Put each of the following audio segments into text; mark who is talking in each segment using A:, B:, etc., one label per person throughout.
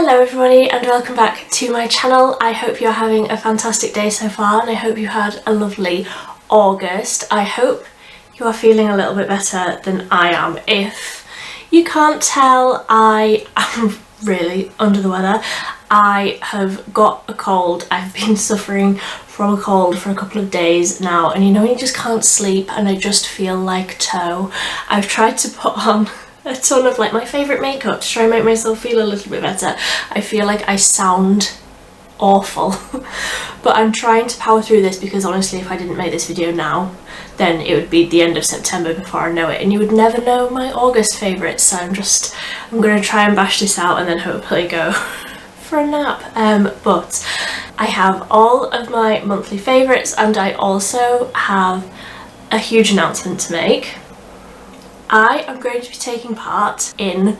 A: Hello everybody and welcome back to my channel. I hope you're having a fantastic day so far and I hope you had a lovely August. I hope you are feeling a little bit better than I am. If you can't tell, I am really under the weather. I have got a cold. I've been suffering from a cold for a couple of days now, and you know when you just can't sleep and I just feel like tow. I've tried to put on a ton of like my favourite makeup to try and make myself feel a little bit better. I feel like I sound awful but I'm trying to power through this because honestly if I didn't make this video now then it would be the end of September before I know it and you would never know my August favourites, so I'm going to try and bash this out and then hopefully go for a nap. But I have all of my monthly favourites and I also have a huge announcement to make. I am going to be taking part in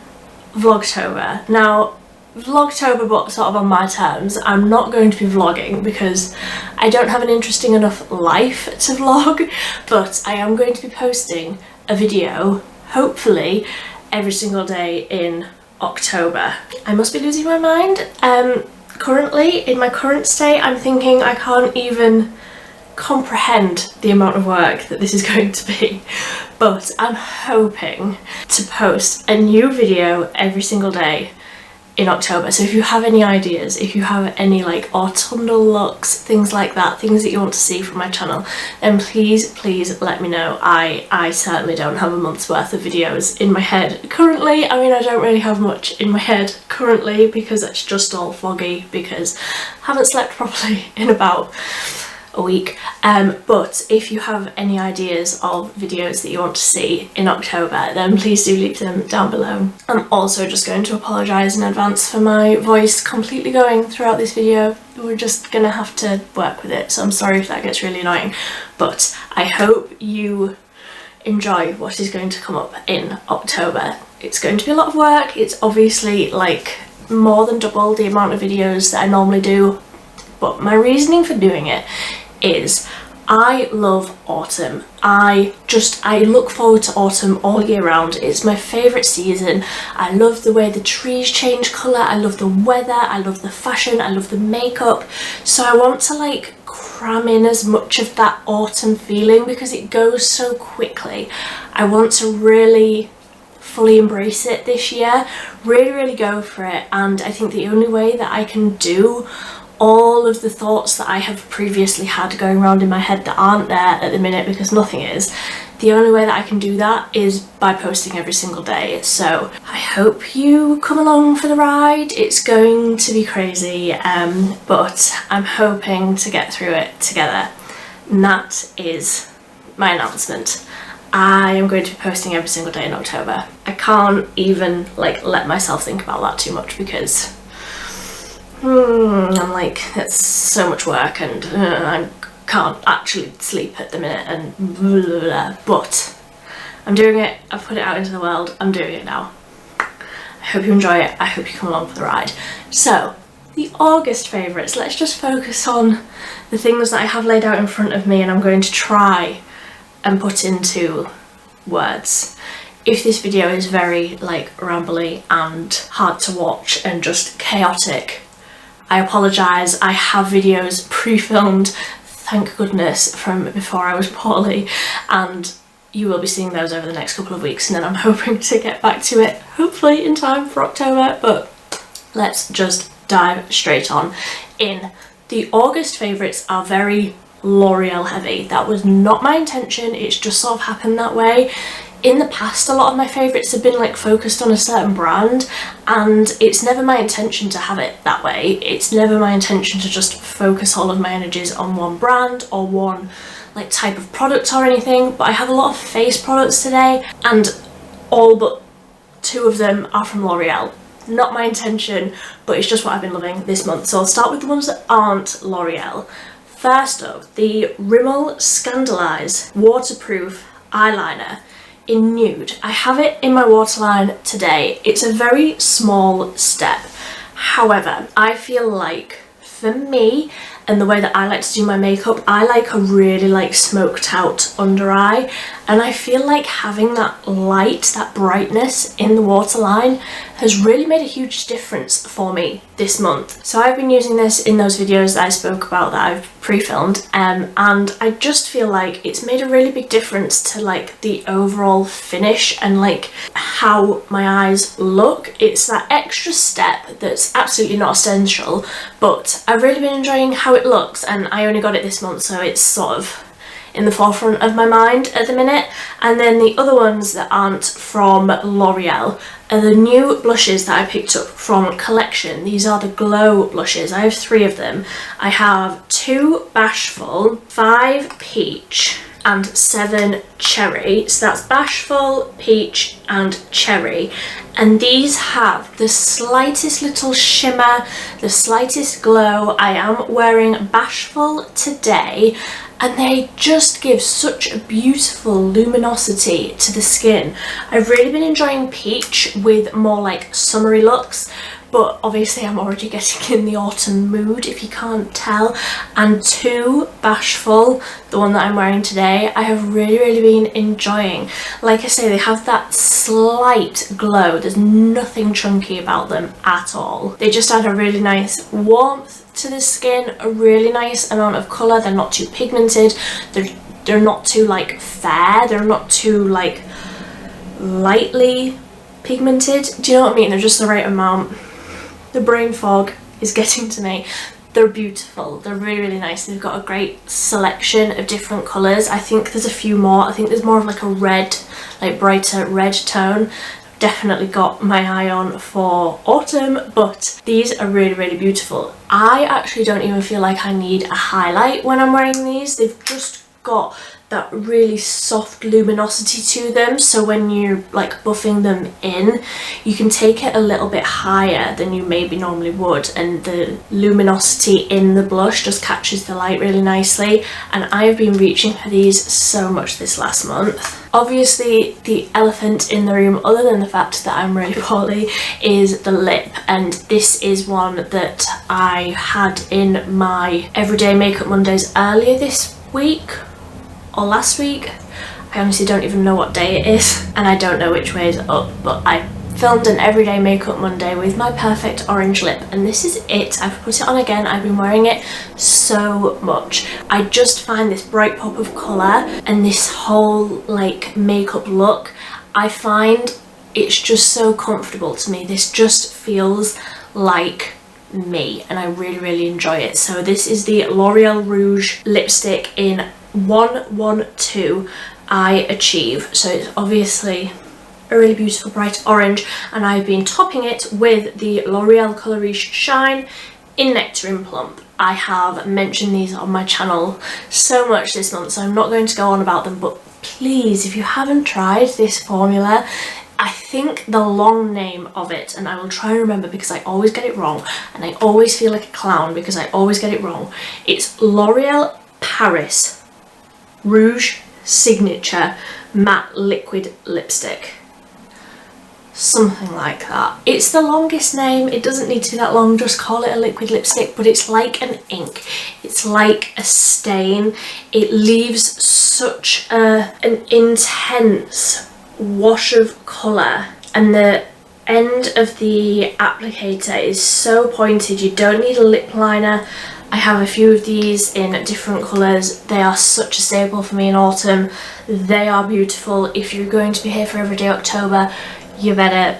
A: Vlogtober. Now, Vlogtober, but sort of on my terms. I'm not going to be vlogging because I don't have an interesting enough life to vlog, but I am going to be posting a video, hopefully, every single day in October. I must be losing my mind. Currently, in my current state, I'm thinking I can't even comprehend the amount of work that this is going to be, but I'm hoping to post a new video every single day in October. So if you have any ideas, if you have any like autumnal looks, things like that, things that you want to see from my channel, then please let me know. I certainly don't have a month's worth of videos in my head currently. I mean, I don't really have much in my head currently because it's just all foggy because I haven't slept properly in about a week, but if you have any ideas of videos that you want to see in October then please do leave them down below. I'm also just going to apologise in advance for my voice completely going throughout this video. We're just gonna have to work with it, so I'm sorry if that gets really annoying, but I hope you enjoy what is going to come up in October. It's going to be a lot of work. It's obviously like more than double the amount of videos that I normally do, but my reasoning for doing it is I love autumn. I look forward to autumn all year round. It's my favourite season. I love the way the trees change colour, I love the weather, I love the fashion, I love the makeup. So I want to like cram in as much of that autumn feeling because it goes so quickly. I want to really fully embrace it this year, really go for it, and I think the only way that I can do all of the thoughts that I have previously had going around in my head that aren't there at the minute because nothing is, the only way that I can do that is by posting every single day. So I hope you come along for the ride. It's going to be crazy, but I'm hoping to get through it together. And that is my announcement. I am going to be posting every single day in October. I can't even like let myself think about that too much because I'm like, it's so much work and I can't actually sleep at the minute and blah, blah, blah. But I'm doing it. I've put it out into the world. I'm doing it now. I hope you enjoy it. I hope you come along for the ride. So the August favourites, let's just focus on the things that I have laid out in front of me and I'm going to try and put into words. If this video is very like rambly and hard to watch and just chaotic, I apologise. I have videos pre-filmed, thank goodness, from before I was poorly, and you will be seeing those over the next couple of weeks and then I'm hoping to get back to it hopefully in time for October, but let's just dive straight on in. The August favourites are very Loreal heavy. That was not my intention, it's just sort of happened that way. In the past, a lot of my favourites have been like focused on a certain brand and it's never my intention to have it that way. It's never my intention to just focus all of my energies on one brand or one like type of product or anything, but I have a lot of face products today and all but 2 of them are from L'Oreal. Not my intention, but it's just what I've been loving this month. So I'll start with the ones that aren't L'Oreal. First up, the Rimmel Scandalise waterproof eyeliner in Nude. I have it in my waterline today. It's a very small step. However, I feel like for me, and the way that I like to do my makeup, I like a really like smoked out under eye, and I feel like having that light, that brightness in the waterline has really made a huge difference for me this month. So I've been using this in those videos that I spoke about that I've pre-filmed, and I just feel like it's made a really big difference to like the overall finish and like how my eyes look. It's that extra step that's absolutely not essential, but I've really been enjoying how it looks, and I only got it this month, so it's sort of in the forefront of my mind at the minute. And then the other ones that aren't from L'Oreal are the new blushes that I picked up from Collection. These are the glow blushes. I have 3 of them. I have 2 Bashful, 5 Peach, and 7 Cherry. So that's Bashful, Peach and Cherry, and these have the slightest little shimmer, the slightest glow. I am wearing Bashful today, and they just give such a beautiful luminosity to the skin. I've really been enjoying Peach with more like summery looks, but obviously I'm already getting in the autumn mood if you can't tell. And 2 Bashful, the one that I'm wearing today, I have really been enjoying. Like I say, they have that slight glow. There's nothing chunky about them at all. They just add a really nice warmth to the skin, a really nice amount of colour. They're not too pigmented, they're not too like fair, they're not too like lightly pigmented. Do you know what I mean? They're just the right amount. The brain fog is getting to me. They're beautiful, they're really nice. They've got a great selection of different colours. I think there's a few more. I think there's more of like a red, like brighter red tone. Definitely got my eye on for autumn, but these are really beautiful. I actually don't even feel like I need a highlight when I'm wearing these. They've just got that really soft luminosity to them, so when you're like buffing them in, you can take it a little bit higher than you maybe normally would, and the luminosity in the blush just catches the light really nicely. And I've been reaching for these so much this last month. Obviously the elephant in the room, other than the fact that I'm really poorly, is the lip, and this is one that I had in my Everyday Makeup Mondays earlier this week or last week. I honestly don't even know what day it is, and I don't know which way is up, but I filmed an Everyday Makeup Monday with my perfect orange lip, and this is it. I've put it on again. I've been wearing it so much. I just find this bright pop of colour and this whole like makeup look, I find it's just so comfortable to me. This just feels like me, and I really enjoy it. So this is the L'Oreal Rouge lipstick in 112 I Achieve. So it's obviously a really beautiful bright orange, and I've been topping it with the L'Oreal Colour Riche Shine in Nectarine Plump. I have mentioned these on my channel so much this month, so I'm not going to go on about them, but please, if you haven't tried this formula, I think the long name of it, and I will try and remember because I always get it wrong, and I always feel like a clown because I always get it wrong. It's L'Oreal Paris Rouge Signature Matte Liquid Lipstick. Something like that. It's the longest name. It doesn't need to be that long, just call it a liquid lipstick, but it's like an ink. It's like a stain. It leaves such an intense wash of colour, and the end of the applicator is so pointed. You don't need a lip liner. I have a few of these in different colours. They are such a staple for me in autumn. They are beautiful. If you're going to be here for Everyday October, you better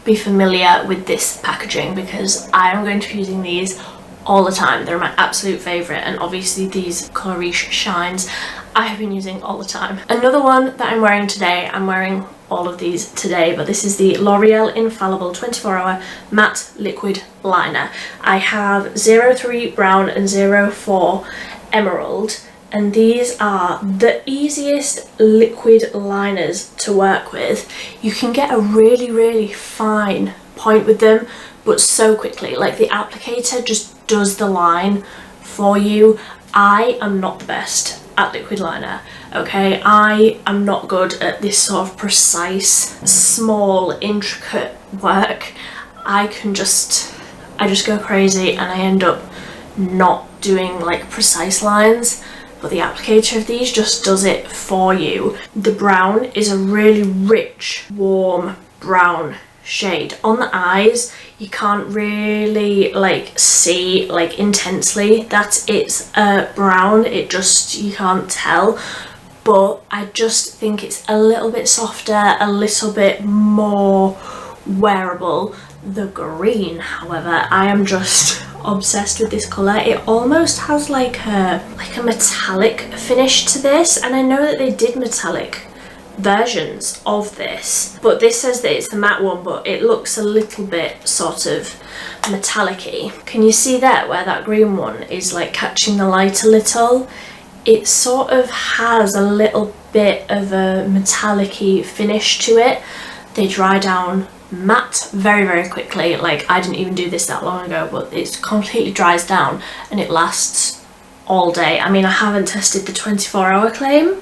A: be familiar with this packaging, because I am going to be using these all the time. They're my absolute favourite, and obviously these Colour Riche shines I have been using all the time. Another one that I'm wearing today, I'm wearing all of these today, but this is the L'Oreal Infallible 24-hour matte liquid liner. I have 03 brown and 04 emerald, and these are the easiest liquid liners to work with. You can get a really fine point with them, but so quickly. Like, the applicator just does the line for you. I am not the best at liquid liner, okay? I am not good at this sort of precise, small, intricate work. I just go crazy, and I end up not doing like precise lines, but the applicator of these just does it for you. The brown is a really rich, warm brown shade. On the eyes, you can't really like see like intensely that it's brown, it just, you can't tell, but I just think it's a little bit softer, a little bit more wearable. The green, however, I am just obsessed with this colour. It almost has like a metallic finish to this, and I know that they did metallic versions of this, but this says that it's the matte one, but it looks a little bit sort of metallic-y. Can you see there where that green one is like catching the light a little? It sort of has a little bit of a metallic-y finish to it. They dry down matte very quickly. Like, I didn't even do this that long ago, but it completely dries down and it lasts all day. I mean, I haven't tested the 24-hour claim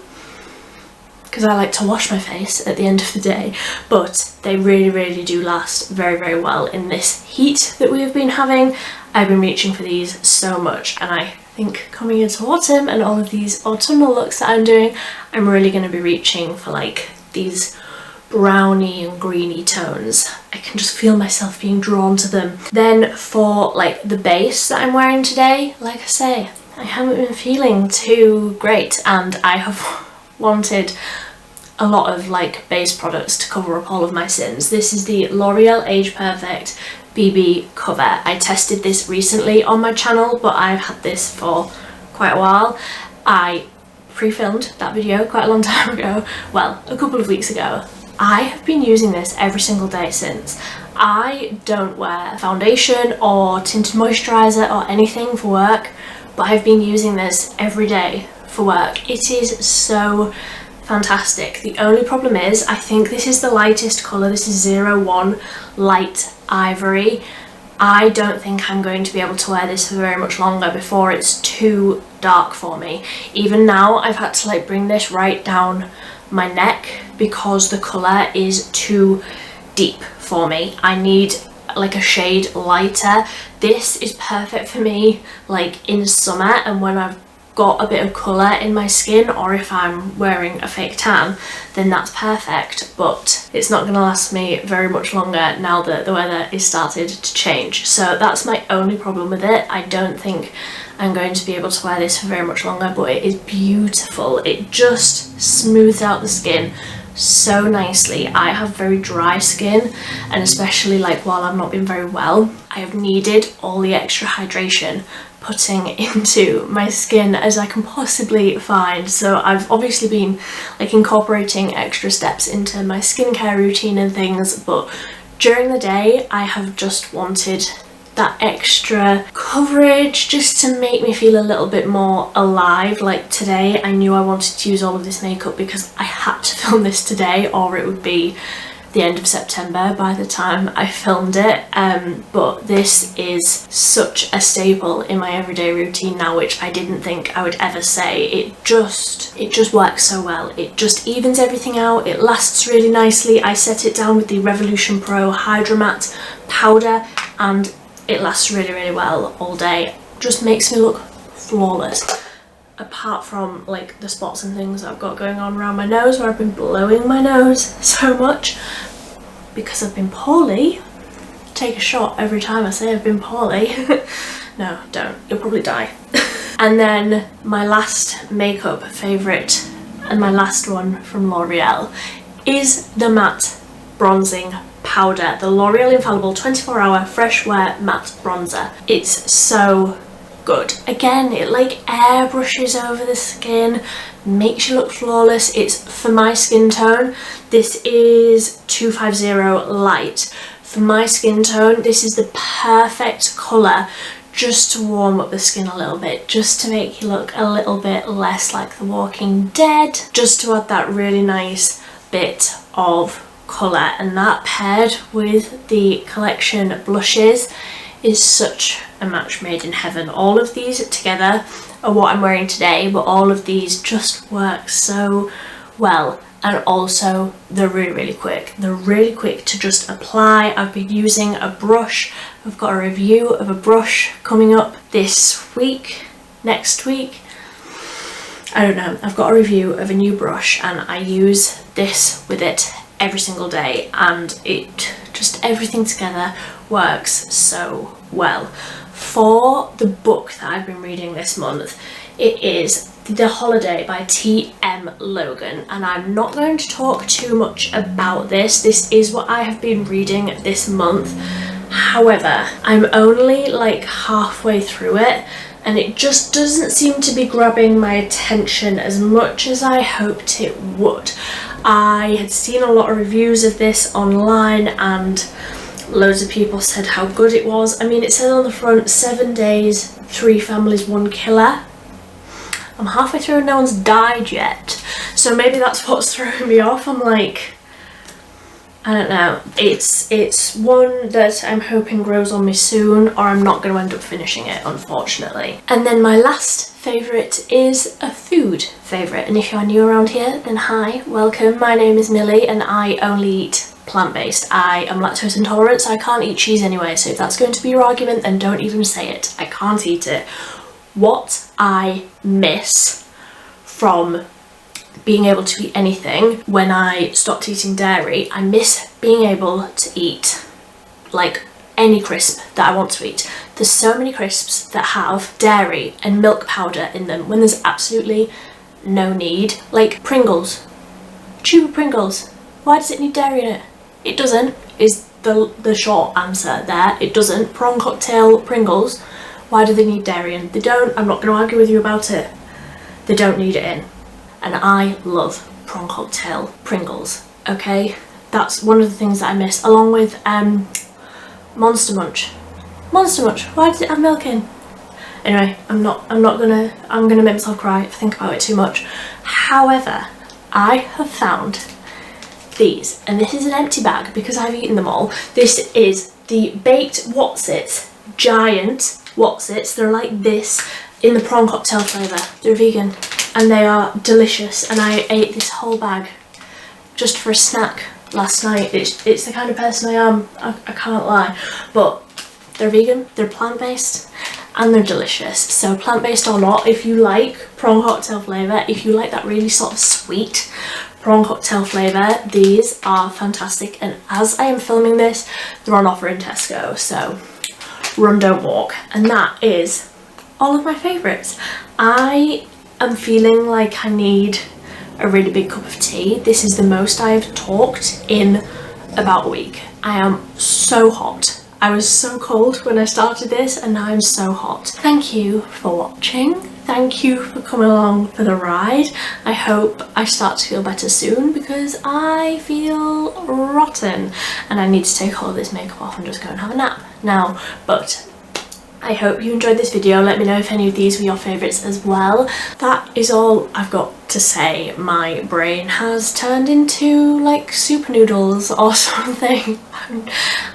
A: because I like to wash my face at the end of the day, but they really do last very well in this heat that we have been having. I've been reaching for these so much, and I think coming into autumn and all of these autumnal looks that I'm doing, I'm really going to be reaching for like these browny and greeny tones. I can just feel myself being drawn to them. Then for like the base that I'm wearing today, like I say, I haven't been feeling too great, and I have wanted a lot of like base products to cover up all of my sins. This is the L'Oreal Age Perfect BB cover. I tested this recently on my channel, but I've had this for quite a while. I pre-filmed that video quite a long time ago, well, a couple of weeks ago. I have been using this every single day since. I don't wear foundation or tinted moisturiser or anything for work, but I've been using this every day for work. It is so fantastic. The only problem is, I think this is the lightest colour. This is 01 Light Ivory. I don't think I'm going to be able to wear this for very much longer before it's too dark for me. Even now, I've had to like bring this right down my neck because the colour is too deep for me. I need like a shade lighter. This is perfect for me like in summer and when I've got a bit of colour in my skin, or if I'm wearing a fake tan, then that's perfect, but it's not going to last me very much longer now that the weather is started to change. So that's my only problem with it. I don't think I'm going to be able to wear this for very much longer, but it is beautiful. It just smooths out the skin so nicely. I have very dry skin, and especially like while I've not been very well, I have needed all the extra hydration putting into my skin as I can possibly find. So I've obviously been like incorporating extra steps into my skincare routine and things, but during the day I have just wanted that extra coverage just to make me feel a little bit more alive. Like today I knew I wanted to use all of this makeup because I had to film this today or it would be the end of September by the time I filmed it, but this is such a staple in my everyday routine now, which I didn't think I would ever say. It just works so well. It just evens everything out. It lasts really nicely. I set it down with the Revolution Pro Hydra Matte powder and it lasts really well all day. Just makes me look flawless. Apart from like the spots and things that I've got going on around my nose where I've been blowing my nose so much because I've been poorly. Take a shot every time I say I've been poorly. No, don't, you'll probably die. And then my last makeup favourite and my last one from L'Oreal is the matte bronzing powder, the L'Oreal Infallible 24-hour Freshwear matte bronzer. It's so good. Again, it like airbrushes over the skin, makes you look flawless. It's for my skin tone. This is 250 light. For my skin tone, this is the perfect colour just to warm up the skin a little bit, just to make you look a little bit less like The Walking Dead, just to add that really nice bit of colour. And that paired with the collection blushes is such a match made in heaven. All of these together are what I'm wearing today, but all of these just work so well. And also they're really quick. They're really quick to just apply. I've been using a brush I've got a review of a brush coming up this week, next week. I don't know, I've got a review of a new brush and I use this with it every single day, and it just, everything together works so well. For the book that I've been reading this month, it is The Holiday by T.M. Logan, and I'm not going to talk too much about this. This is what I have been reading this month. However, I'm only like halfway through it and it just doesn't seem to be grabbing my attention as much as I hoped it would. I had seen a lot of reviews of this online and loads of people said how good it was. I mean, it said on the front, 7 days, 3 families, 1 killer. I'm halfway through and no one's died yet. So maybe that's what's throwing me off. I'm like, I don't know. It's one that I'm hoping grows on me soon, or I'm not going to end up finishing it, unfortunately. And then my last favourite is a food favourite. And if you're new around here, then hi, welcome. My name is Millie and I only eat plant-based. I am lactose intolerant, so I can't eat cheese anyway. So if that's going to be your argument, then don't even say it. I can't eat it. What I miss from being able to eat anything when I stopped eating dairy, I miss being able to eat like any crisp that I want to eat. There's so many crisps that have dairy and milk powder in them when there's absolutely no need. Like Pringles, tube of Pringles, why does it need dairy in it? It doesn't, is the short answer there. It doesn't. Prawn cocktail Pringles, why do they need dairy in? They don't. I'm not going to argue with you about it. They don't need it in. And I love prawn cocktail Pringles, okay? That's one of the things that I miss, along with Monster Munch. Monster Munch, why does it have milk in? Anyway, I'm gonna make myself cry if I think about it too much. However, I have found these, and this is an empty bag because I've eaten them all. This is the baked Wotsits, giant Wotsits. They're like this in the prawn cocktail flavour. They're vegan and they are delicious, and I ate this whole bag just for a snack last night. It's the kind of person I am, I can't lie, but they're vegan, they're plant-based, and they're delicious. So plant-based or not, if you like prawn cocktail flavour, if you like that really sort of sweet prawn cocktail flavour, these are fantastic. And as I am filming this, they're on offer in Tesco, so run, don't walk. And that is all of my favourites. I am feeling like I need a really big cup of tea. This is the most I've talked in about a week. I am so hot. I was so cold when I started this and now I'm so hot. Thank you for watching. Thank you for coming along for the ride. I hope I start to feel better soon because I feel rotten and I need to take all of this makeup off and just go and have a nap now. But I hope you enjoyed this video. Let me know if any of these were your favourites as well. That is all I've got to say. My brain has turned into like super noodles or something.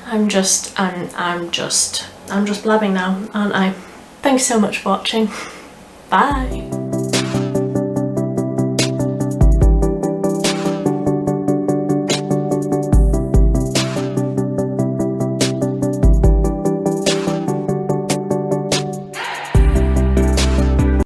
A: I'm just blabbing now, aren't I? Thanks so much for watching. Bye.